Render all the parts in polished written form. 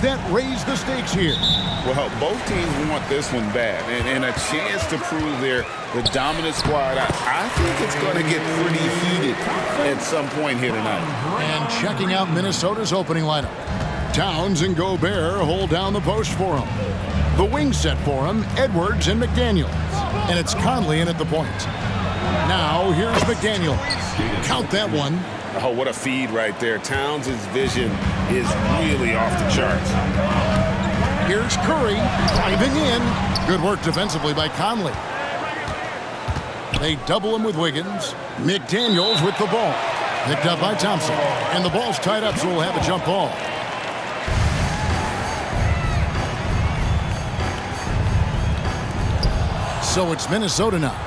that raise the stakes here. Well, both teams want this one bad, and a chance to prove they're the dominant squad. I think it's going to get pretty heated at some point here tonight. And checking out Minnesota's opening lineup. Towns and Gobert hold down the post for him. The wing set for him, Edwards and McDaniels. And it's Conley in at the point. Now here's McDaniels. Count that one. Oh, what a feed right there. Towns' vision is really off the charts. Here's Curry driving in. Good work defensively by Conley. They double him with Wiggins. McDaniels with the ball. Picked up by Thompson. And the ball's tied up, so we'll have a jump ball. So it's Minnesota now.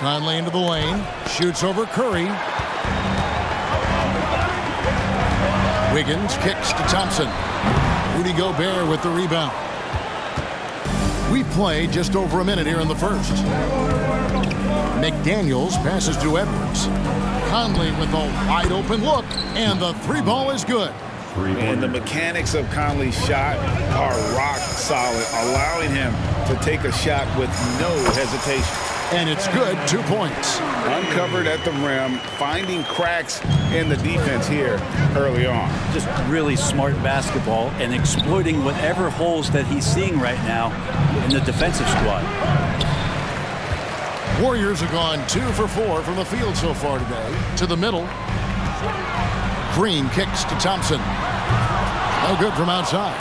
Conley into the lane. Shoots over Curry. Wiggins kicks to Thompson. Rudy Gobert with the rebound. We play just over a minute here in the first. McDaniels passes to Edwards. Conley with a wide open look. And the three ball is good. And the mechanics of Conley's shot are rock solid, allowing him to take a shot with no hesitation. And it's good, 2 points. Uncovered at the rim, finding cracks in the defense here early on. Just really smart basketball and exploiting whatever holes that he's seeing right now in the defensive squad. Warriors have gone 2 for 4 from the field so far today. To the middle. Green kicks to Thompson. No good from outside.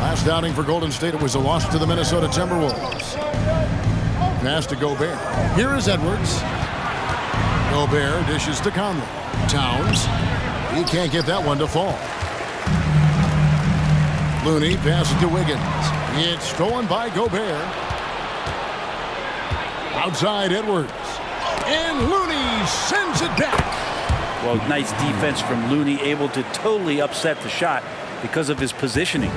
Last outing for Golden State, it was a loss to the Minnesota Timberwolves. Pass to Gobert. Here is Edwards. Gobert dishes to Conley. Towns. He can't get that one to fall. Looney passes to Wiggins. It's stolen by Gobert. Outside Edwards. And Looney sends it back. Well, nice defense from Looney, able to totally upset the shot because of his positioning.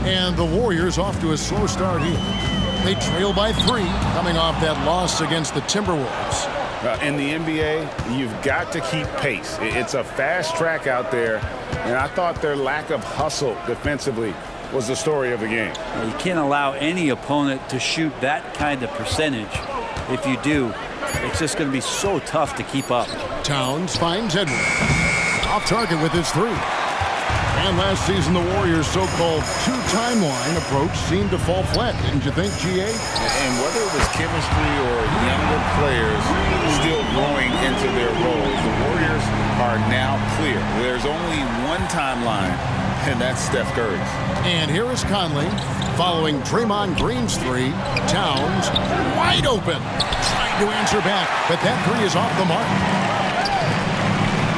And the Warriors off to a slow start here. They trail by 3, coming off that loss against the Timberwolves. In the NBA, you've got to keep pace. It's a fast track out there, and I thought their lack of hustle defensively was the story of the game. Well, you can't allow any opponent to shoot that kind of percentage. If you do, it's just going to be so tough to keep up. Towns finds Edwards. Off target with his 3. And last season, the Warriors' so-called 2-timeline approach seemed to fall flat, didn't you think, G.A.? And whether it was chemistry or younger players still growing into their roles, the Warriors are now clear. There's only one timeline, and that's Steph Curry's. And here is Conley following Draymond Green's 3. Towns wide open. Trying to answer back, but that 3 is off the mark.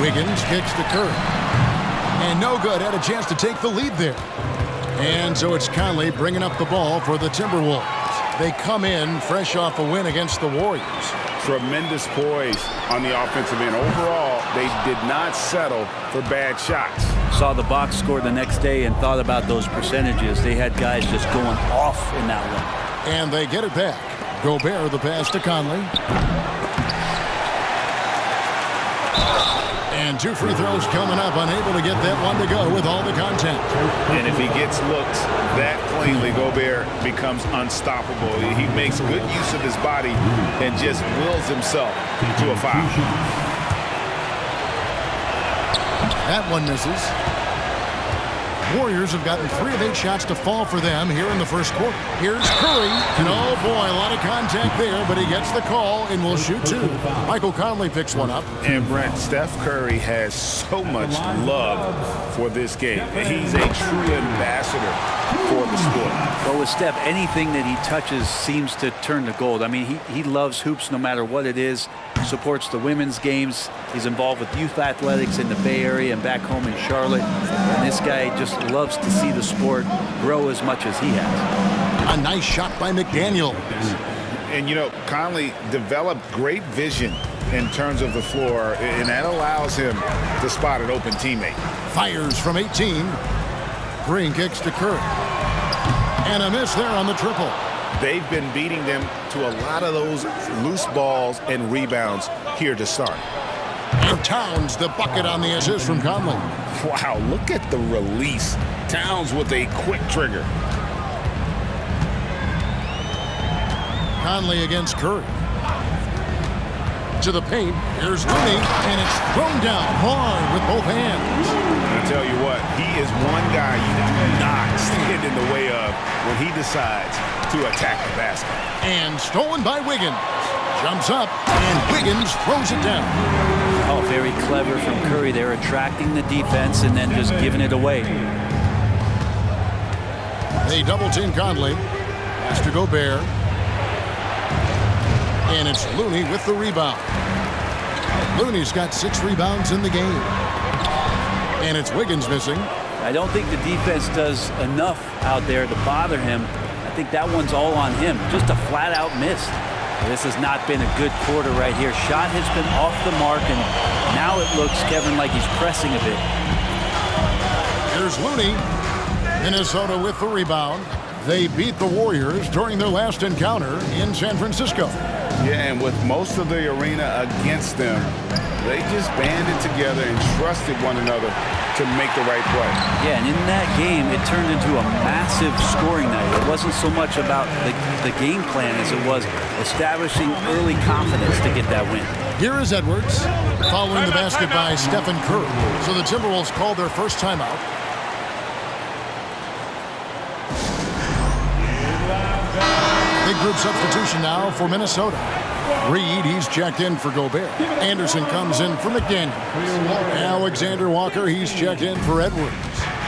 Wiggins kicks to Curry. And no good, had a chance to take the lead there. And so it's Conley bringing up the ball for the Timberwolves. They come in fresh off a win against the Warriors. Tremendous poise on the offensive end. Overall, they did not settle for bad shots. Saw the box score the next day and thought about those percentages. They had guys just going off in that one. And they get it back. Gobert the pass to Conley. And 2 free throws coming up, unable to get that one to go with all the contact. And if he gets looked that cleanly, Gobert becomes unstoppable. He makes good use of his body and just wills himself to a foul. That one misses. Warriors have gotten 3 of 8 shots to fall for them here in the first quarter. Here's Curry. And oh boy, a lot of contact there, but he gets the call and will shoot 2. Michael Conley picks one up. And Brent, Steph Curry has so much love for this game. He's a true ambassador for the sport. Well, with Steph, anything that he touches seems to turn to gold. I mean, he loves hoops no matter what it is. Supports the women's games. He's involved with youth athletics in the Bay Area and back home in Charlotte. And this guy just loves to see the sport grow as much as he has. A nice shot by McDaniels. And, you know, Conley developed great vision in terms of the floor, and that allows him to spot an open teammate. Fires from 18. Green kicks to Curry. And a miss there on the triple. They've been beating them to a lot of those loose balls and rebounds here to start. And And Towns the bucket on the assist from Conley. Wow, look at the release. Towns with a quick trigger. Conley against Curry. To the paint. Here's Looney, and it's thrown down hard with both hands. I tell you what, he is one guy you do not stand in the way of when he decides to attack the basket. And stolen by Wiggins. Jumps up, and Wiggins throws it down. Oh, very clever from Curry. They're attracting the defense and then just giving it away. They double-team Conley. Pass to Gobert. And it's Looney with the rebound. Looney's got 6 rebounds in the game. And it's Wiggins missing. I don't think the defense does enough out there to bother him. I think that one's all on him. Just a flat-out miss. This has not been a good quarter right here. Shot has been off the mark, and now it looks, Kevin, like he's pressing a bit. Here's Looney. Minnesota with the rebound. They beat the Warriors during their last encounter in San Francisco. Yeah, and with most of the arena against them, they just banded together and trusted one another to make the right play. Yeah, and in that game, it turned into a massive scoring night. It wasn't so much about the game plan as it was establishing early confidence to get that win. Here is Edwards, following the basket by Stephen Curry. So the Timberwolves called their first timeout. Big group substitution now for Minnesota. Reed, he's checked in for Gobert. Anderson comes in for McDaniel. Alexander Walker, he's checked in for Edwards.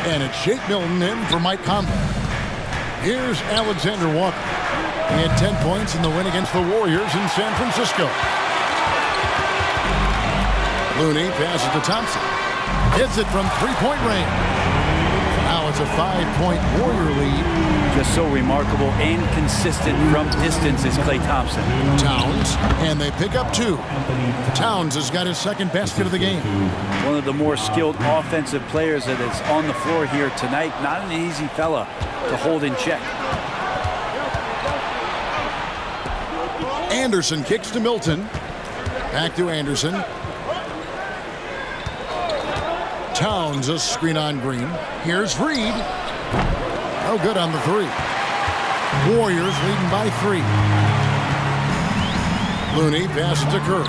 And it's Shake Milton in for Mike Conley. Here's Alexander Walker. He had 10 points in the win against the Warriors in San Francisco. Looney passes to Thompson. Hits it from three-point range. Now it's a 5-point Warrior lead. Just so remarkable and consistent from distance is Klay Thompson. Towns, and they pick up 2. Towns has got his second basket of the game. One of the more skilled offensive players that is on the floor here tonight. Not an easy fella to hold in check. Anderson kicks to Milton. Back to Anderson. Towns, a screen on Green. Here's Reed. No good on the 3. Warriors leading by 3. Looney passes to Curry.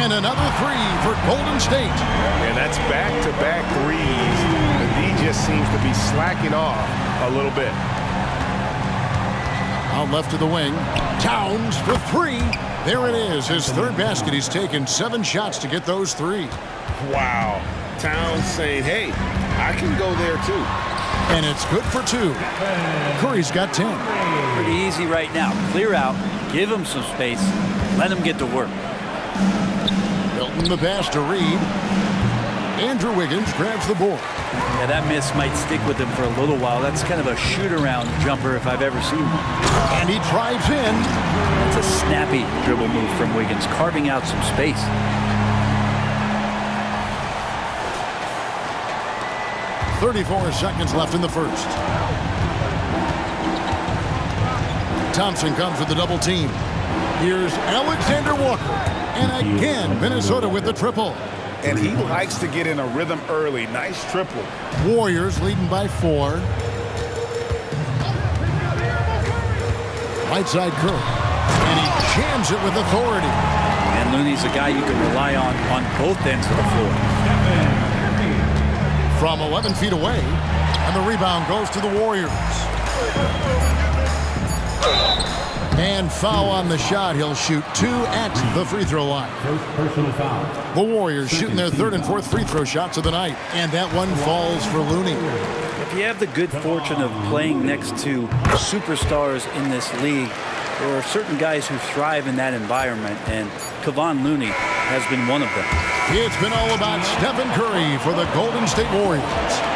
And another 3 for Golden State. And that's back-to-back threes. The D just seems to be slacking off a little bit. Out left to the wing. Towns for 3. There it is, his third basket. He's taken 7 shots to get those 3. Wow. Towns saying, hey, I can go there too. And it's good for 2. Curry's got 10. Pretty easy right now. Clear out, give him some space, let him get to work. Milton the pass to Reed. Andrew Wiggins grabs the board. Yeah, that miss might stick with him for a little while. That's kind of a shoot-around jumper if I've ever seen one. And he drives in. That's a snappy dribble move from Wiggins, carving out some space. 34 seconds left in the first. Thompson comes with the double team. Here's Alexander Walker. And again, Minnesota with the triple. And he likes to get in a rhythm early. Nice triple. Warriors leading by 4. Right side Curry. And he jams it with authority. And Looney's a guy you can rely on both ends of the floor. From 11 feet away, and the rebound goes to the Warriors. And foul on the shot. He'll shoot 2 at the free throw line. First personal foul. The Warriors shooting their 3rd and 4th free throw shots of the night, and that one falls for Looney. If you have the good fortune of playing next to superstars in this league, there are certain guys who thrive in that environment, and Kevon Looney has been one of them. It's been all about Stephen Curry for the Golden State Warriors.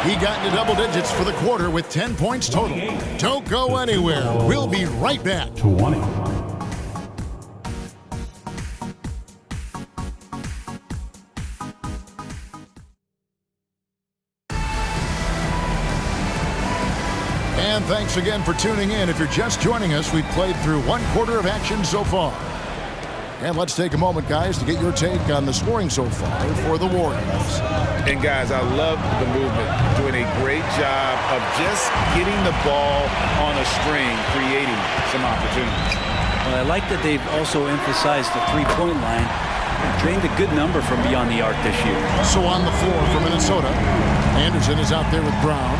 He got into double digits for the quarter with 10 points total. Don't go anywhere. We'll be right back. 20. And thanks again for tuning in. If you're just joining us, we've played through 1 quarter of action so far. And let's take a moment, guys, to get your take on the scoring so far for the Warriors. And, guys, I love the movement. Doing a great job of just getting the ball on a string, creating some opportunities. Well, I like that they've also emphasized the three-point line. They've drained a good number from beyond the arc this year. So on the floor for Minnesota, Anderson is out there with Brown.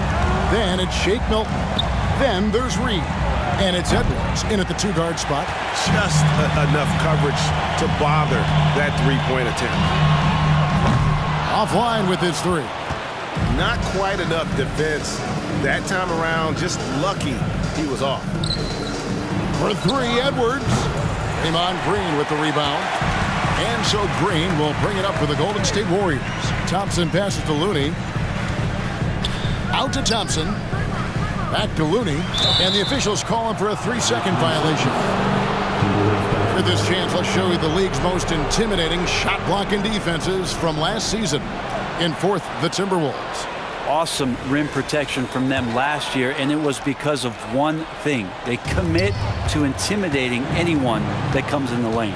Then it's Shake Milton. Then there's Reed. And it's Edwards in at the two-guard spot. Just enough coverage to bother that three-point attempt. Offline with his three. Not quite enough defense. That time around, just lucky he was off. For three, Edwards. Draymond Green with the rebound. And so Green will bring it up for the Golden State Warriors. Thompson passes to Looney. Out to Thompson. Back to Looney. And the officials call him for a 3-second violation. For this chance, let's show you the league's most intimidating shot blocking defenses from last season. In fourth, the Timberwolves. Awesome rim protection from them last year, and it was because of one thing. They commit to intimidating anyone that comes in the lane.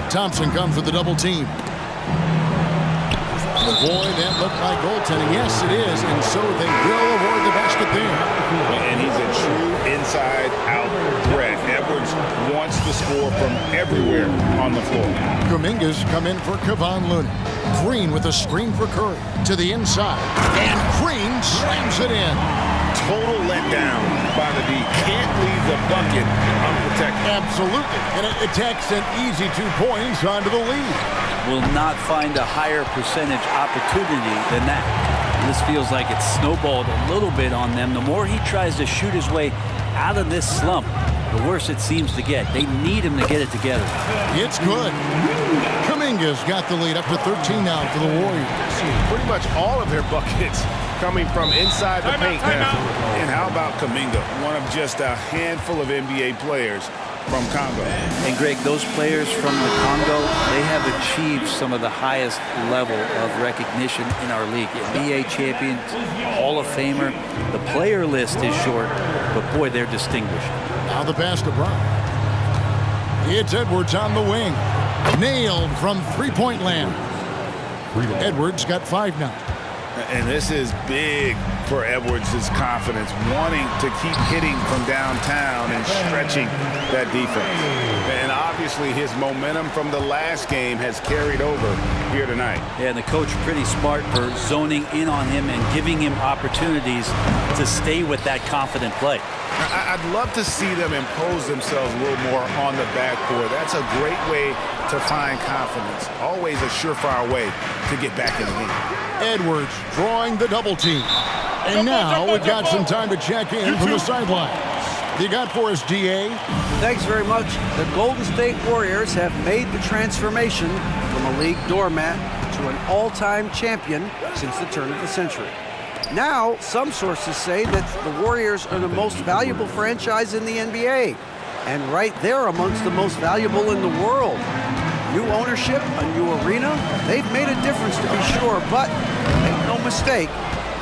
Thompson comes with the double team. Boy, that looked like goaltending. Yes, it is, and so they will award the basket there. And he's a true inside-out threat. Edwards wants to score from everywhere on the floor. Kuminga's come in for Kevon Looney. Green with a screen for Curry to the inside. And Green slams it in. Total letdown by the D. Can't leave the bucket unprotected. Absolutely. And it attacks an easy 2 points onto the lead. Will not find a higher percentage opportunity than that. This feels like it's snowballed a little bit on them. The more he tries to shoot his way out of this slump, the worse it seems to get. They need him to get it together. It's good. Kuminga's got the lead up to 13 now for the Warriors. Pretty much all of their buckets coming from inside the paint now. And how about Kuminga? One of just a handful of NBA players from Congo. And Greg, those players from the Congo, they have achieved some of the highest level of recognition in our league. NBA champions, Hall of Famer. The player list is short, but boy, they're distinguished. Now the pass to Brown. It's Edwards on the wing. Nailed from three-point land. Edwards got 5 now. And this is big for Edwards' confidence, wanting to keep hitting from downtown and stretching that defense. And obviously his momentum from the last game has carried over here tonight. Yeah, and the coach pretty smart for zoning in on him and giving him opportunities to stay with that confident play. I'd love to see them impose themselves a little more on the backboard. That's a great way to find confidence. Always a surefire way to get back in the game. Edwards drawing the double team. And now we've got some time to check in from the sidelines. You got for us, DA? Thanks very much. The Golden State Warriors have made the transformation from a league doormat to an all-time champion since the turn of the century. Now, some sources say that the Warriors are the most valuable franchise in the NBA, and right there amongst the most valuable in the world. New ownership, a new arena, they've made a difference to be sure, but make no mistake,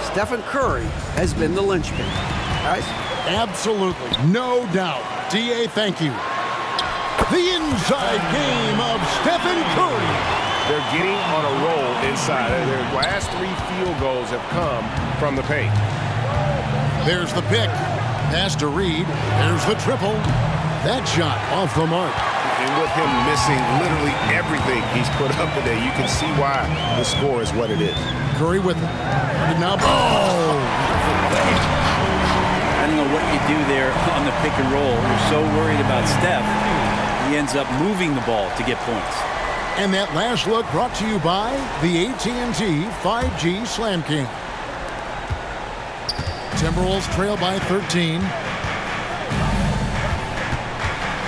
Stephen Curry has been the linchpin. Guys? Absolutely, no doubt. DA, thank you. The inside game of Stephen Curry. They're getting on a roll inside. Their last 3 field goals have come from the paint. There's the pick. Pass to Reed. There's the triple. That shot off the mark. And with him missing literally everything he's put up today, you can see why the score is what it is. Curry with it. And now, I don't know what you do there on the pick and roll. You're so worried about Steph, he ends up moving the ball to get points. And that last look brought to you by the AT&T 5G Slam King. Timberwolves trail by 13.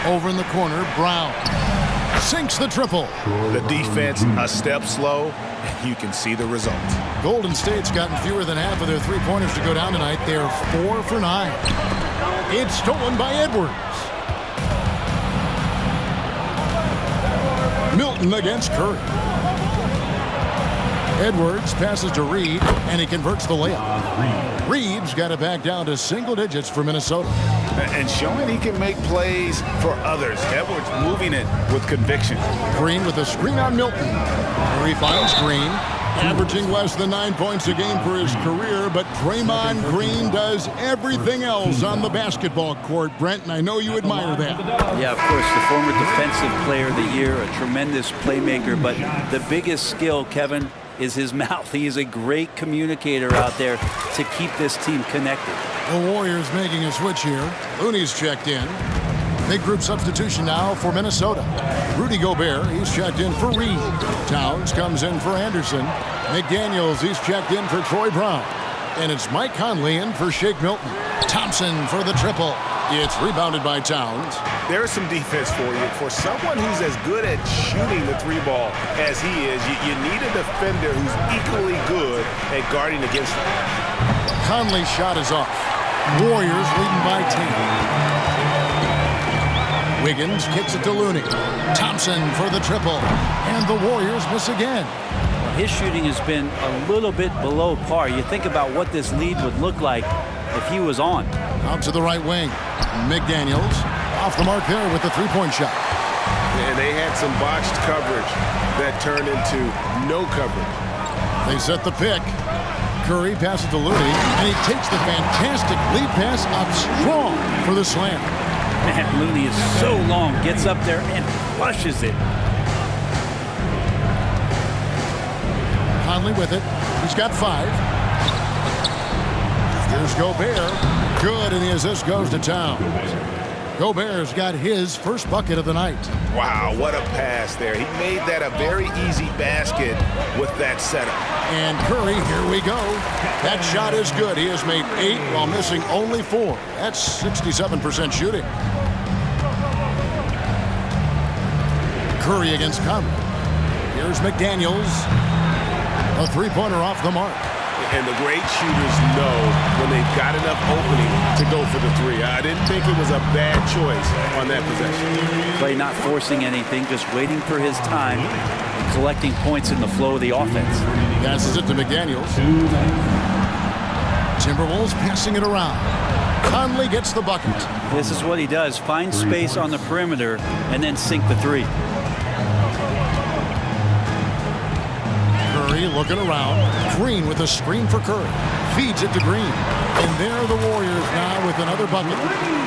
Over in the corner, Brown sinks the triple. The defense a step slow, and you can see the results. Golden State's gotten fewer than half of their three-pointers to go down tonight. They're 4 for 9. It's stolen by Edwards. Milton against Curry. Edwards passes to Reed, and he converts the layup. Reed's got it back down to single digits for Minnesota. and showing he can make plays for others. Edwards moving it with conviction. Green with a screen on Milton. Curry finds Green. Averaging less than 9 points a game for his career, but Draymond Green does everything else on the basketball court, Brent, and I know you admire that. Yeah, of course, the former Defensive Player of the Year, a tremendous playmaker, but the biggest skill, Kevin, is his mouth. He is a great communicator out there to keep this team connected. The Warriors making a switch here. Looney's checked in. Big group substitution now for Minnesota. Rudy Gobert, he's checked in for Reed. Towns comes in for Anderson. McDaniels, he's checked in for Troy Brown. And it's Mike Conley in for Shake Milton. Thompson for the triple. It's rebounded by Towns. There's some defense for you. For someone who's as good at shooting the three ball as he is, you need a defender who's equally good at guarding against him. Conley's shot is off. Warriors leading by 10. Wiggins kicks it to Looney. Thompson for the triple. And the Warriors miss again. His shooting has been a little bit below par. You think about what this lead would look like if he was on. Out to the right wing. McDaniels off the mark there with the three-point shot. And they had some botched coverage that turned into no coverage. They set the pick. Curry passes to Looney, and he takes the fantastic lead pass up strong for the slam. Man, Looney is so long, gets up there and flushes it. Conley with it. He's got 5. Here's Gobert. Good, and the assist goes to Towns. Gobert's got his first bucket of the night. Wow, what a pass there. He made that a very easy basket with that setup. And Curry, here we go. That shot is good. He has made 8 while missing only 4. That's 67% shooting. Curry against Conley. Here's McDaniels. A three-pointer off the mark. And the great shooters know when they've got enough opening to go for the three. I didn't think it was a bad choice on that possession. Clay not forcing anything, just waiting for his time and collecting points in the flow of the offense. Passes it to McDaniels. Timberwolves passing it around. Conley gets the bucket. This is what he does. Find space on the perimeter and then sink the three. Curry looking around. Green with a screen for Curry. Feeds it to Green. And there are the Warriors now with another bucket.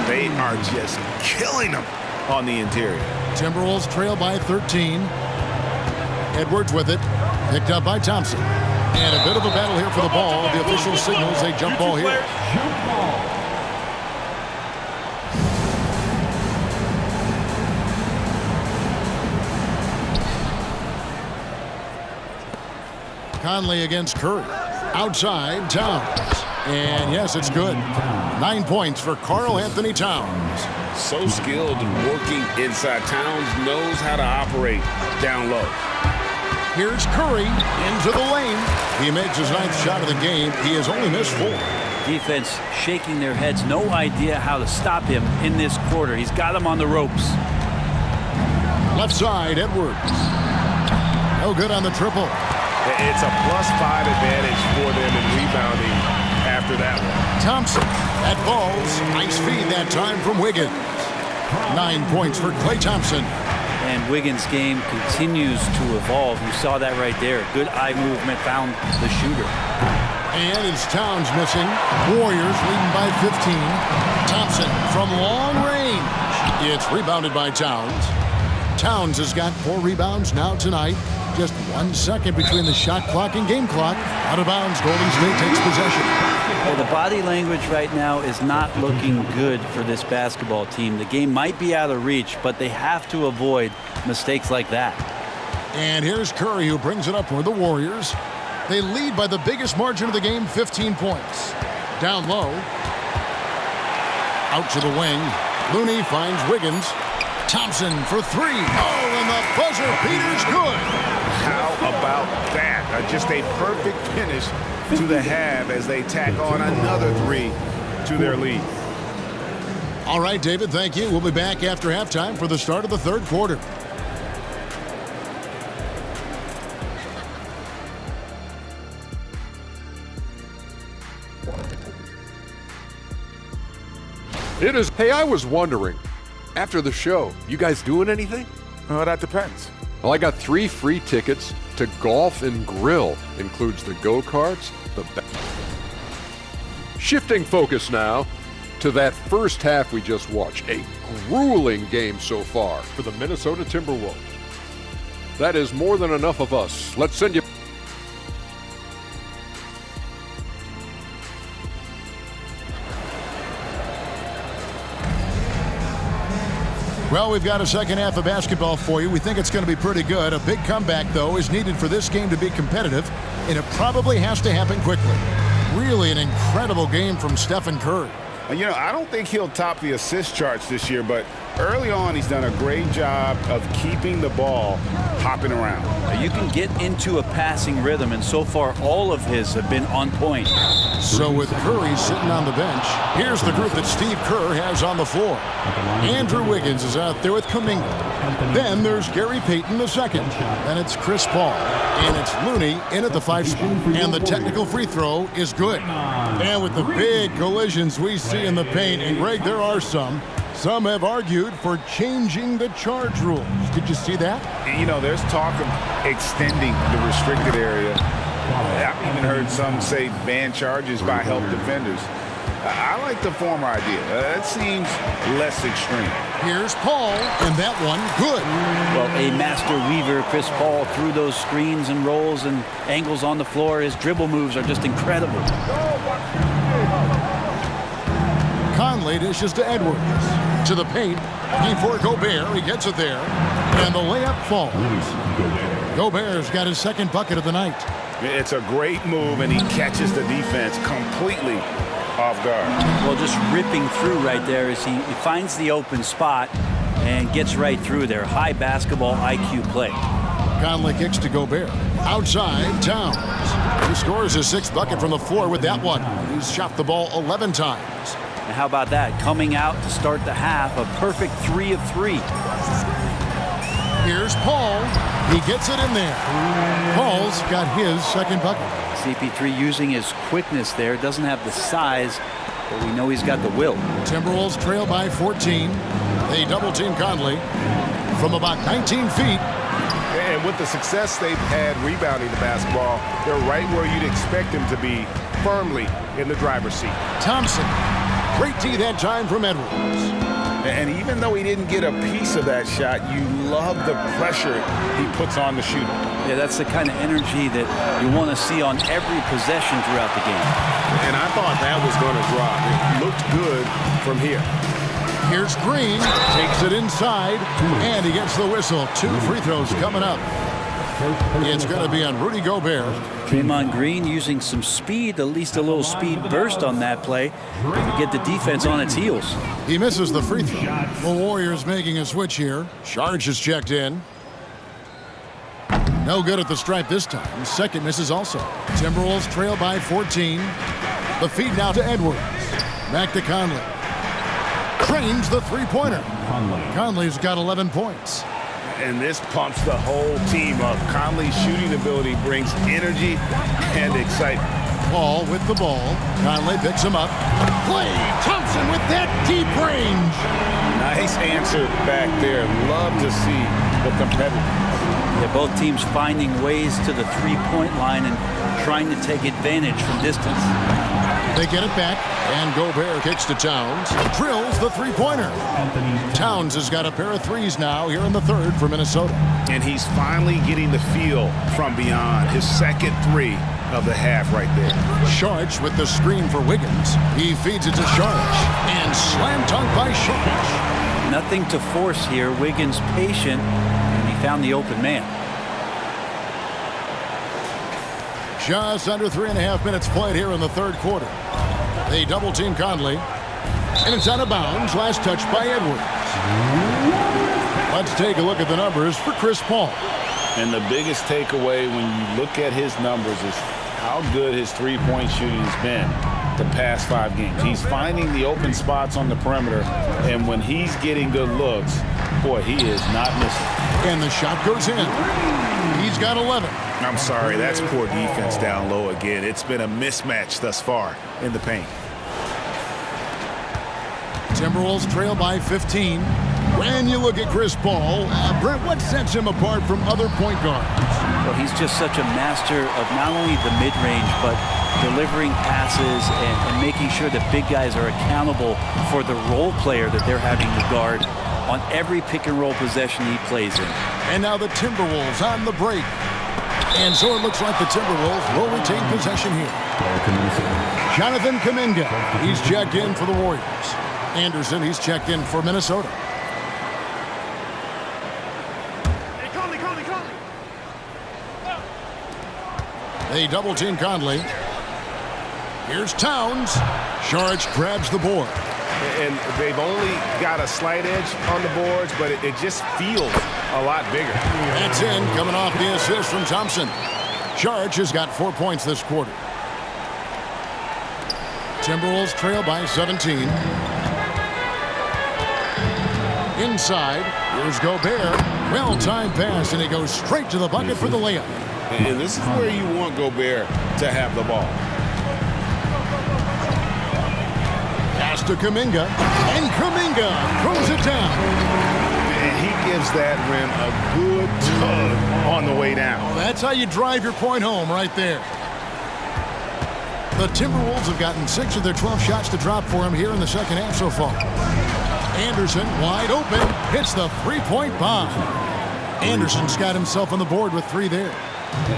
They are just killing them on the interior. Timberwolves trail by 13. Edwards with it. Picked up by Thompson. And a bit of a battle here for the ball. The official signals a jump ball here. Conley against Curry. Outside, Towns. And yes, it's good. 9 points for Karl Anthony Towns. So skilled working inside. Towns knows how to operate down low. Here's Curry into the lane. He makes his 9th shot of the game. He has only missed 4. Defense shaking their heads. No idea how to stop him in this quarter. He's got him on the ropes. Left side, Edwards. No good on the triple. It's a +5 advantage for them in rebounding after that one. Thompson at balls. Nice feed that time from Wiggins. 9 points for Klay Thompson. And Wiggins' game continues to evolve. You saw that right there. Good eye movement, found the shooter. And it's Towns missing. Warriors leading by 15. Thompson from long range. It's rebounded by Towns. Towns has got 4 rebounds now tonight. Just 1 second between the shot clock and game clock. Out of bounds, Golden State takes possession. Well, the body language right now is not looking good for this basketball team. The game might be out of reach, but they have to avoid mistakes like that. And here's Curry, who brings it up for the Warriors. They lead by the biggest margin of the game, 15 points. Down low. Out to the wing. Looney finds Wiggins. Thompson for 3. Oh, and the buzzer beater's good. How about that? Just a perfect finish to the half as they tack on another 3 to their lead. All right, David, thank you. We'll be back after halftime for the start of the 3rd quarter. It is. Hey, I was wondering, after the show, you guys doing anything? Well, that depends. Well, I got 3 free tickets to Golf and Grill. Includes the go-karts, Shifting focus now to that first half we just watched. A grueling game so far for the Minnesota Timberwolves. That is more than enough of us. Let's send you... Well, we've got a second half of basketball for you. We think it's going to be pretty good. A big comeback, though, is needed for this game to be competitive, and it probably has to happen quickly. Really an incredible game from Stephen Curry. You know, I don't think he'll top the assist charts this year, but early on he's done a great job of keeping the ball hopping around. You can get into a passing rhythm, and so far all of his have been on point. So with Curry sitting on the bench, here's the group that Steve Kerr has on the floor. Andrew Wiggins is out there with Kuminga. Then there's Gary Payton II. Then it's Chris Paul. And it's Looney in at the 5 spot. And the technical free throw is good. And with the big collisions we see in the paint, and Greg, there are some have argued for changing the charge rules. Did you see that? You know, there's talk of extending the restricted area. I've even heard some say ban charges by help defenders. I like the former idea. It seems less extreme. Here's Paul, and that one good. Well, a master weaver, Chris Paul, through those screens and rolls and angles on the floor. His dribble moves are just incredible. Conley dishes to Edwards. To the paint. Before Gobert, he gets it there. And the layup falls. Gobert's got his second bucket of the night. It's a great move, and he catches the defense completely off guard. Well, just ripping through right there as he finds the open spot and gets right through there. High basketball IQ play. Conley kicks to Gobert. Outside, Towns. He scores his 6th bucket from the floor with that one. He's shot the ball 11 times. And how about that? Coming out to start the half, a perfect 3 of 3. Here's Paul. He gets it in there. Paul's got his 2nd bucket. CP3 using his quickness there. Doesn't have the size, but we know he's got the will. Timberwolves trail by 14. They double-team Conley from about 19 feet. And with the success they've had rebounding the basketball, they're right where you'd expect them to be, firmly in the driver's seat. Thompson. Great D that time from Edwards. And even though he didn't get a piece of that shot, you love the pressure he puts on the shooter. Yeah, that's the kind of energy that you want to see on every possession throughout the game. And I thought that was going to drop. It looked good from here. Here's Green. Takes it inside, and he gets the whistle. 2 free throws coming up. It's going to be on Rudy Gobert. Draymond Green using some speed, at least a little speed burst on that play to get the defense on its heels. He misses the free throw. The Warriors making a switch here. Sharge is checked in. No good at the stripe this time. 2nd misses also. Timberwolves trail by 14. The feed now to Edwards. Back to Conley. Trains the three-pointer. Conley's got 11 points. And this pumps the whole team up. Conley's shooting ability brings energy and excitement. Paul with the ball. Conley picks him up. Klay Thompson with that deep range. Nice answer back there. Love to see the competitiveness. Yeah, both teams finding ways to the three-point line and trying to take advantage from distance. They get it back, and Gobert kicks to Towns. Drills the three-pointer. Towns has got a pair of threes now here in the 3rd for Minnesota. And he's finally getting the feel from beyond. His 2nd 3 of the half right there. Sharge with the screen for Wiggins. He feeds it to Sharge. And slam dunk by Sharge. Nothing to force here. Wiggins patient, and he found the open man. Just under 3.5 minutes played here in the 3rd quarter. They double-team Conley. And it's out of bounds. Last touch by Edwards. Let's take a look at the numbers for Chris Paul. And the biggest takeaway when you look at his numbers is how good his three-point shooting has been the past 5 games. He's finding the open spots on the perimeter, and when he's getting good looks, boy, he is not missing. And the shot goes in. He's got 11. I'm sorry, that's poor defense down low again. It's been a mismatch thus far in the paint. Timberwolves trail by 15. When you look at Chris Paul, Brent, what sets him apart from other point guards? Well, he's just such a master of not only the mid-range, but delivering passes and making sure that big guys are accountable for the role player that they're having to guard on every pick-and-roll possession he plays in. And now the Timberwolves on the break. And so it looks like the Timberwolves will retain possession here. Jonathan Kuminga, he's checked in for the Warriors. Anderson, he's checked in for Minnesota. They double-team Conley. Here's Towns. Saric grabs the board. And they've only got a slight edge on the boards, but it just feels a lot bigger. That's in, coming off the assist from Thompson. Saric has got 4 points this quarter. Timberwolves trail by 17. Inside, here's Gobert. Well-timed pass, and he goes straight to the bucket for the layup. And this is where you want Gobert to have the ball. Pass to Kuminga, and Kuminga throws it down. And he gives that rim a good tug on the way down. Well, that's how you drive your point home right there. The Timberwolves have gotten 6 of their 12 shots to drop for him here in the second half so far. Anderson, wide open, hits the three-point bomb. Anderson's got himself on the board with 3 there.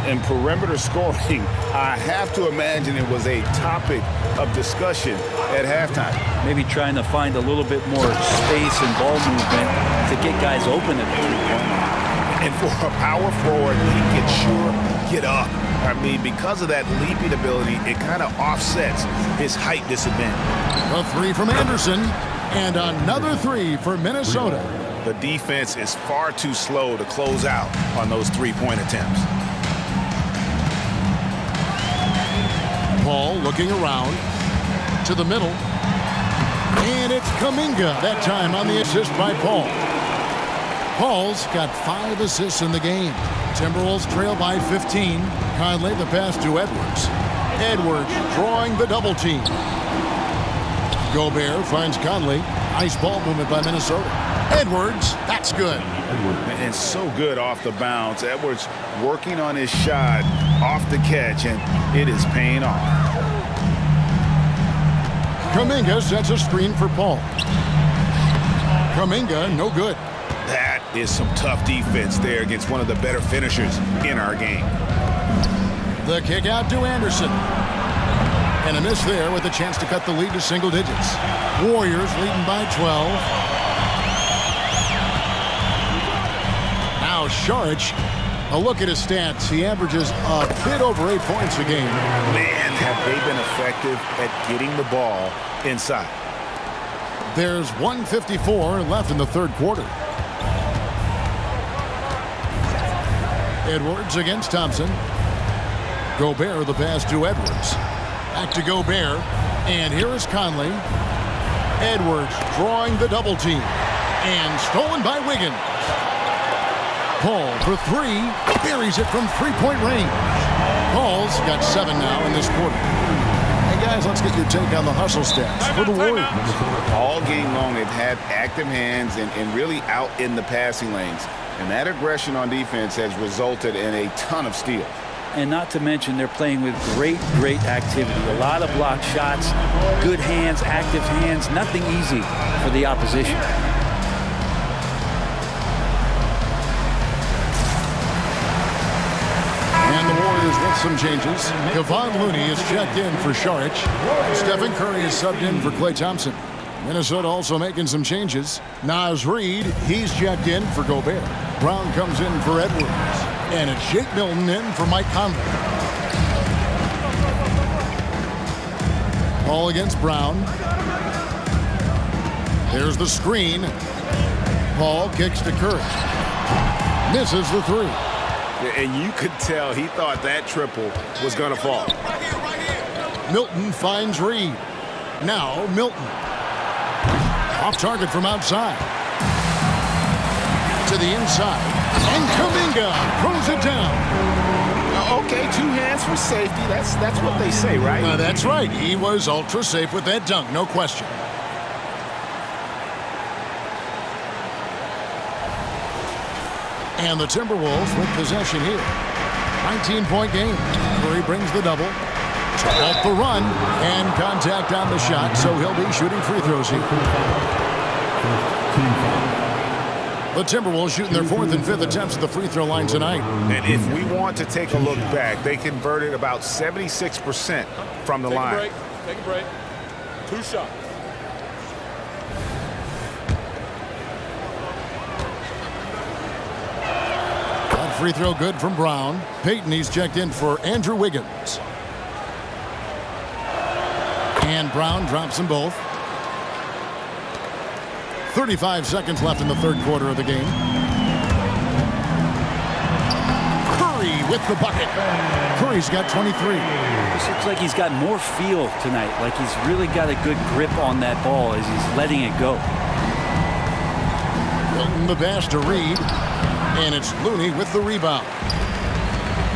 And perimeter scoring, I have to imagine it was a topic of discussion at halftime. Maybe trying to find a little bit more space and ball movement to get guys open at the three-point line. And for a power forward, he can sure get up. I mean, because of that leaping ability, it kind of offsets his height disadvantage. A 3 from Anderson, and another 3 for Minnesota. The defense is far too slow to close out on those three-point attempts. Paul looking around to the middle. And it's Kuminga that time on the assist by Paul. Paul's got 5 assists in the game. Timberwolves trail by 15. Conley the pass to Edwards. Edwards drawing the double team. Gobert finds Conley. Nice ball movement by Minnesota. Edwards, that's good. And so good off the bounce. Edwards working on his shot off the catch, and it is paying off. Kuminga sets a screen for Paul. Kuminga, no good. That is some tough defense there against one of the better finishers in our game. The kick out to Anderson. And a miss there with a chance to cut the lead to single digits. Warriors leading by 12. Now Saric, a look at his stats. He averages a bit over 8 points a game. Man, have they been effective at getting the ball inside. There's 1:54 left in the third quarter. Edwards against Thompson. Gobert the pass to Edwards. Back to Gobert. And here is Conley. Edwards drawing the double team. And stolen by Wiggins. Paul for 3. Buries it from three-point range. Paul's got 7 now in this quarter. And guys, let's get your take on the hustle stats for the Warriors. All game long, they've had active hands and really out in the passing lanes. And that aggression on defense has resulted in a ton of steals. And not to mention, they're playing with great activity. A lot of blocked shots, good hands, active hands. Nothing easy for the opposition. And the Warriors with some changes. Kevon Looney is checked in for Saric. Stephen Curry is subbed in for Klay Thompson. Minnesota also making some changes. Naz Reid, he's checked in for Gobert. Brown comes in for Edwards. And it's Jake Milton in for Mike Conley. Ball against Brown. There's the screen. Paul kicks to Curry. Misses the 3. And you could tell he thought that triple was going to fall. Milton finds Reed. Now Milton. Off target from outside. To the inside. And Kuminga throws it down. Okay, 2 hands for safety. That's what they say, right? That's right. He was ultra safe with that dunk, no question. And the Timberwolves with possession here. 19-point game. Curry brings the double. Off the run. And contact on the shot, so he'll be shooting free throws here. The Timberwolves shooting their 4th and 5th attempts at the free throw line tonight. And if we want to take a look back, they converted about 76% from the line. Take a break. 2 shots. That free throw good from Brown. Payton, he's checked in for Andrew Wiggins. And Brown drops them both. 35 seconds left in the 3rd quarter of the game. Curry with the bucket. Curry's got 23. This looks like he's got more feel tonight, like he's really got a good grip on that ball as he's letting it go. Milton the pass to Reed. And it's Looney with the rebound.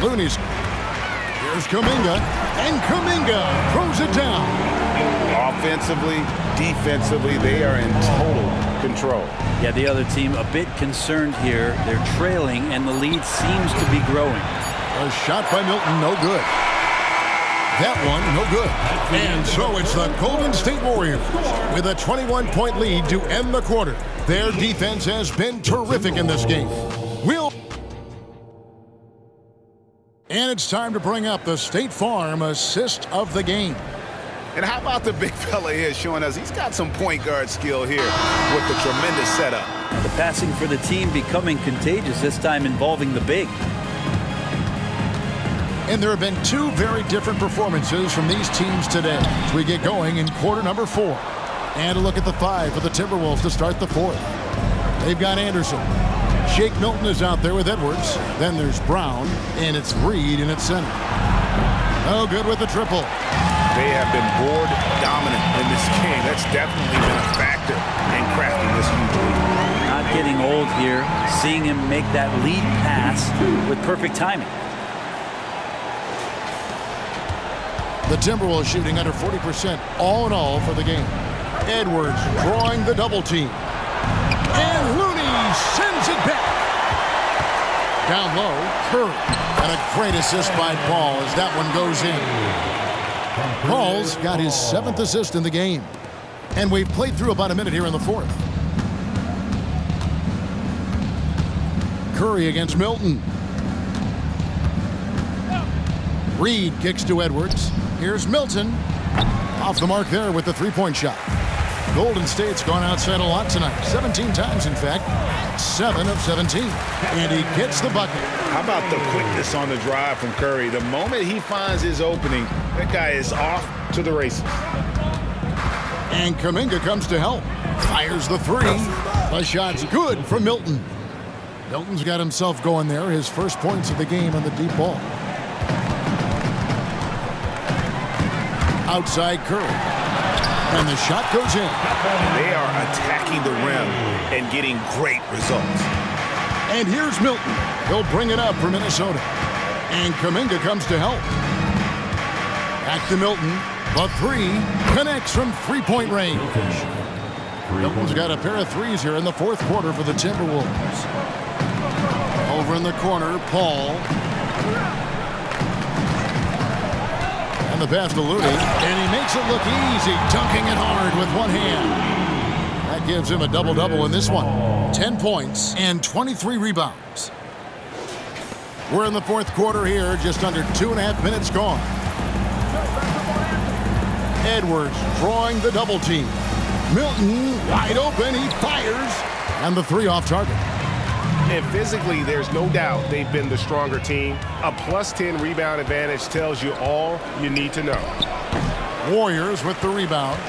Looney's. Here's Kuminga. And Kuminga throws it down. Offensively, defensively, they are in total control. Yeah, the other team a bit concerned here. They're trailing, and the lead seems to be growing. A shot by Milton, no good. That one, no good. And so it's the Golden State Warriors with a 21-point lead to end the quarter. Their defense has been terrific in this game. And it's time to bring up the State Farm assist of the game. And how about the big fella here showing us he's got some point guard skill here with the tremendous setup. The passing for the team becoming contagious, this time involving the big. And there have been 2 very different performances from these teams today as we get going in quarter number 4. And a look at the 5 for the Timberwolves to start the 4th. They've got Anderson. Shake Milton is out there with Edwards. Then there's Brown, and it's Reed in its center. Oh, good with the triple. They have been board dominant in this game. That's definitely been a factor in crafting this huge lead. Not getting old here, seeing him make that lead pass with perfect timing. The Timberwolves shooting under 40% all in all for the game. Edwards drawing the double team. And Looney sends it back. Down low, Curry. And a great assist by Paul as that one goes in. Paul's got his 7th assist in the game. And we've played through about a minute here in the 4th. Curry against Milton. Reed kicks to Edwards. Here's Milton. Off the mark there with the 3-point shot. Golden State's gone outside a lot tonight. 17 times, in fact. 7 of 17. And he gets the bucket. How about the quickness on the drive from Curry? The moment he finds his opening, that guy is off to the races. And Kuminga comes to help. Fires the 3. The shot's good from Milton. Milton's got himself going there. His first points of the game on the deep ball. Outside Curry. And the shot goes in. They are attacking the rim and getting great results. And here's Milton. He'll bring it up for Minnesota. And Kuminga comes to help. Back to Milton. The 3 connects from 3-point range. Milton's got a pair of 3s here in the 4th quarter for the Timberwolves. Over in the corner, Paul. The pass to Looney, and he makes it look easy, dunking it hard with one hand. That gives him a double-double in this one. 10 points and 23 rebounds. We're in the 4th quarter here, just under 2.5 minutes gone. Edwards drawing the double team. Milton wide open, he fires, and the 3 off target. And physically, there's no doubt they've been the stronger team. A +10 rebound advantage tells you all you need to know. Warriors with the rebound.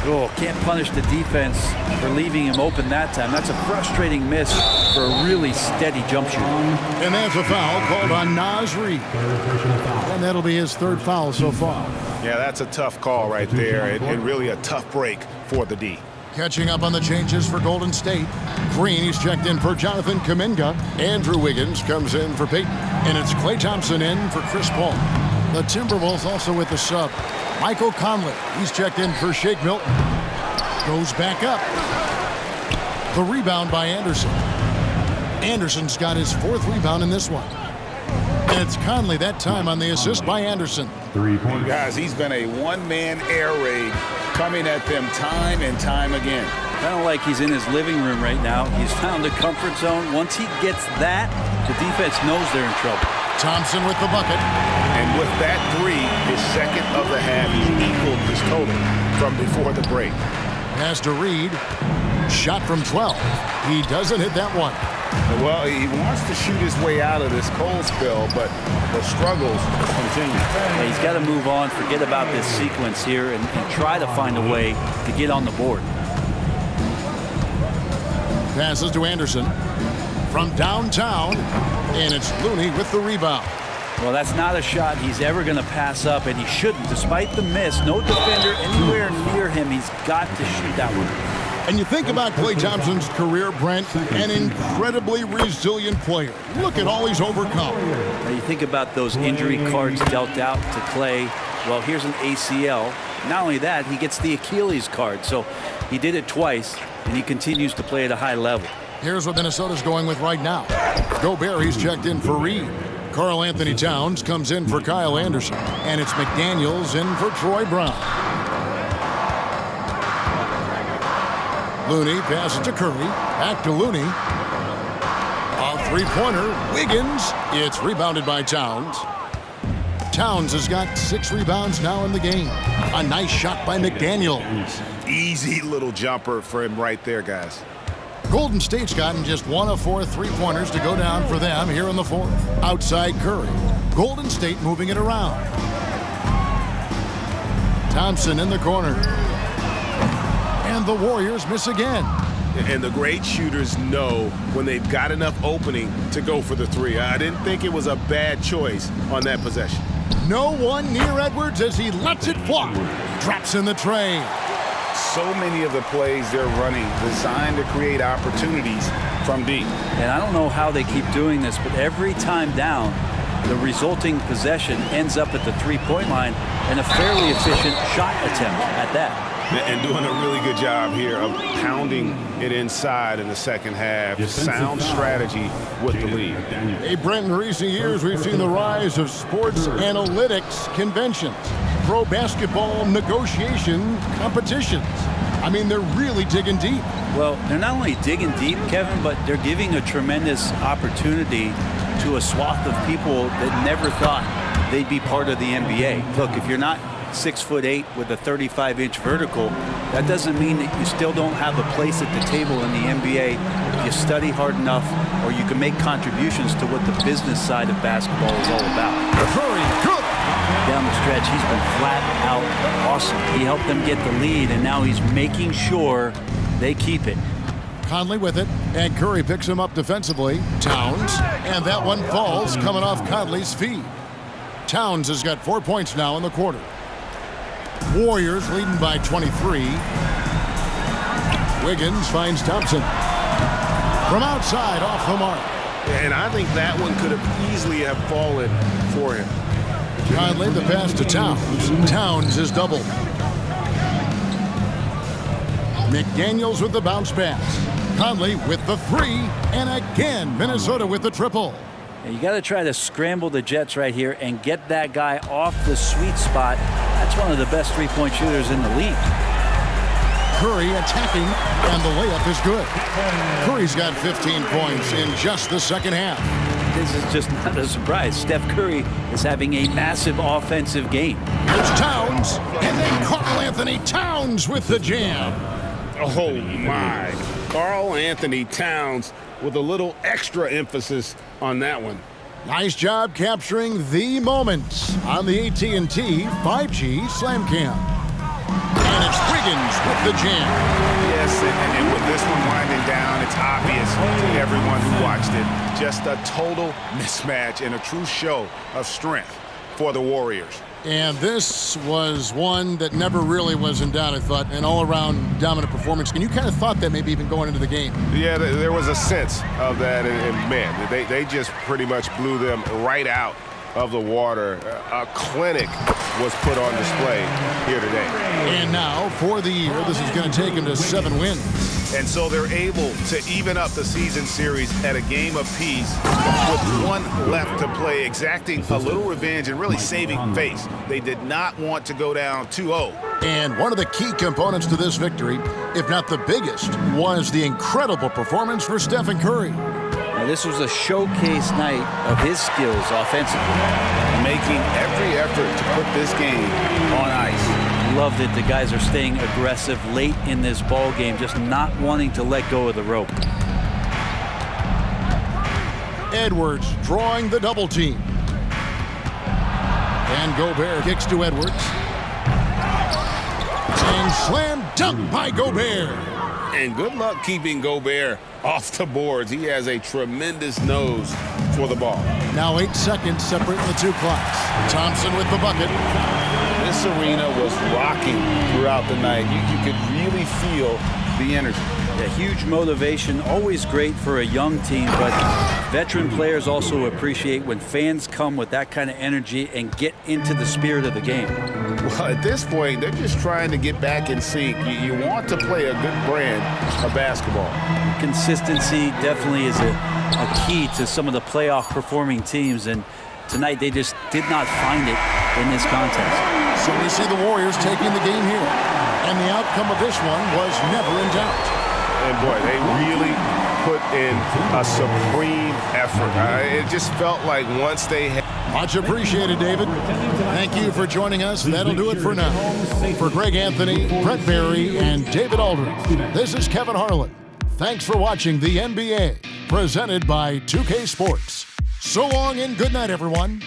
Oh, can't punish the defense for leaving him open that time. That's a frustrating miss for a really steady jump shooter. And that's a foul called on Naz Reid. And that'll be his 3rd foul so far. Yeah, that's a tough call right there, and really a tough break for the D. Catching up on the changes for Golden State. Green, he's checked in for Jonathan Kuminga. Andrew Wiggins comes in for Payton. And it's Klay Thompson in for Chris Paul. The Timberwolves also with the sub. Michael Conley, he's checked in for Shake Milton. Goes back up. The rebound by Anderson. Anderson's got his 4th rebound in this one. And it's Conley that time on the assist by Anderson. Guys, he's been a one-man air raid coming at them time and time again. Kind of like he's in his living room right now. He's found a comfort zone. Once he gets that, the defense knows they're in trouble. Thompson with the bucket. And with that 3, his second of the half, he's equaled his total from before the break. Pass to Reed. Shot from 12. He doesn't hit that one. Well, he wants to shoot his way out of this cold spell, but the struggles continue. Yeah, he's got to move on, forget about this sequence here, and try to find a way to get on the board. Passes to Anderson from downtown, and it's Looney with the rebound. Well, that's not a shot he's ever going to pass up, and he shouldn't. Despite the miss, no defender anywhere near him. He's got to shoot that one. And you think about Klay Thompson's career, Brent, an incredibly resilient player. Look at all he's overcome. Now you think about those injury cards dealt out to Klay. Well, here's an ACL. Not only that, he gets the Achilles card. So he did it twice, and he continues to play at a high level. Here's what Minnesota's going with right now. Gobert, he's checked in for Reed. Karl Anthony Towns comes in for Kyle Anderson. And it's McDaniels in for Troy Brown. Looney passes to Curry. Back to Looney. A three-pointer. Wiggins. It's rebounded by Towns. Towns has got 6 rebounds now in the game. A nice shot by McDaniels. Easy little jumper for him right there, guys. Golden State's gotten just 1 of 4 three-pointers to go down for them here in the 4th. Outside Curry. Golden State moving it around. Thompson in the corner. And the Warriors miss again. And the great shooters know when they've got enough opening to go for the 3. I didn't think it was a bad choice on that possession. No one near Edwards as he lets it fly. Drops in the tray. So many of the plays they're running designed to create opportunities from deep. And I don't know how they keep doing this, but every time down, the resulting possession ends up at the three-point line and a fairly efficient shot attempt at that. And doing a really good job here of pounding it inside in the second half. Sound strategy with the lead. Hey, Brent, in recent years, we've seen the rise of sports analytics conventions, pro basketball negotiation competitions. I mean, they're really digging deep. Well, they're not only digging deep, Kevin, but they're giving a tremendous opportunity to a swath of people that never thought they'd be part of the NBA. Look, if you're not 6'8" with a 35-inch vertical, that doesn't mean that you still don't have a place at the table in the NBA if you study hard enough, or you can make contributions to what the business side of basketball is all about. Curry, good. Down the stretch, he's been flat out awesome. He helped them get the lead, and now he's making sure they keep it. Conley with it, and Curry picks him up defensively. Towns, and that one falls coming off Conley's feet. Towns has got 4 points now in the quarter. Warriors leading by 23. Wiggins finds Thompson. From outside, off the mark. And I think that one could have easily have fallen for him. Conley, the pass to Towns. Towns is doubled. McDaniels with the bounce pass. Conley with the 3. And again, Minnesota with the triple. And you got to try to scramble the Jets right here and get that guy off the sweet spot. That's one of the best three-point shooters in the league. Curry attacking, and the layup is good. Curry's got 15 points in just the second half. This is just not a surprise. Steph Curry is having a massive offensive game. Here's Towns, and then Karl Anthony Towns with the jam. Oh, my. Karl Anthony Towns with a little extra emphasis on that one. Nice job capturing the moment on the AT&T 5G Slam Cam. And it's Wiggins with the jam. Yes, and with this one winding down, it's obvious to everyone who watched it. Just a total mismatch and a true show of strength for the Warriors. And this was one that never really was in doubt, I thought, an all-around dominant performance. And you kind of thought that maybe even going into the game. Yeah, there was a sense of that, and man, they just pretty much blew them right out of the water. A clinic was put on display here today. And now, for the year, this is going to take him to 7 wins. And so they're able to even up the season series at a game apiece with one left to play, exacting a little revenge and really saving face. They did not want to go down 2-0. And one of the key components to this victory, if not the biggest, was the incredible performance for Stephen Curry. Now, this was a showcase night of his skills offensively. Making every effort to put this game on ice. Loved it. The guys are staying aggressive late in this ball game, just not wanting to let go of the rope. Edwards drawing the double team. And Gobert kicks to Edwards. And slam dunk by Gobert. And good luck keeping Gobert off the boards. He has a tremendous nose for the ball. Now 8 seconds separating the two clocks. Thompson with the bucket. This arena was rocking throughout the night. You could really feel the energy. A huge motivation, always great for a young team, but veteran players also appreciate when fans come with that kind of energy and get into the spirit of the game. Well, at this point, they're just trying to get back in sync. You want to play a good brand of basketball. Consistency definitely is a key to some of the playoff performing teams, and tonight they just did not find it in this contest. So we see the Warriors taking the game here. And the outcome of this one was never in doubt. And boy, they really put in a supreme effort. It just felt like once they had... Much appreciated, David. Thank you for joining us. That'll do it for now. For Greg Anthony, Brett Barry, and David Aldridge, this is Kevin Harlan. Thanks for watching the NBA, presented by 2K Sports. So long and good night, everyone.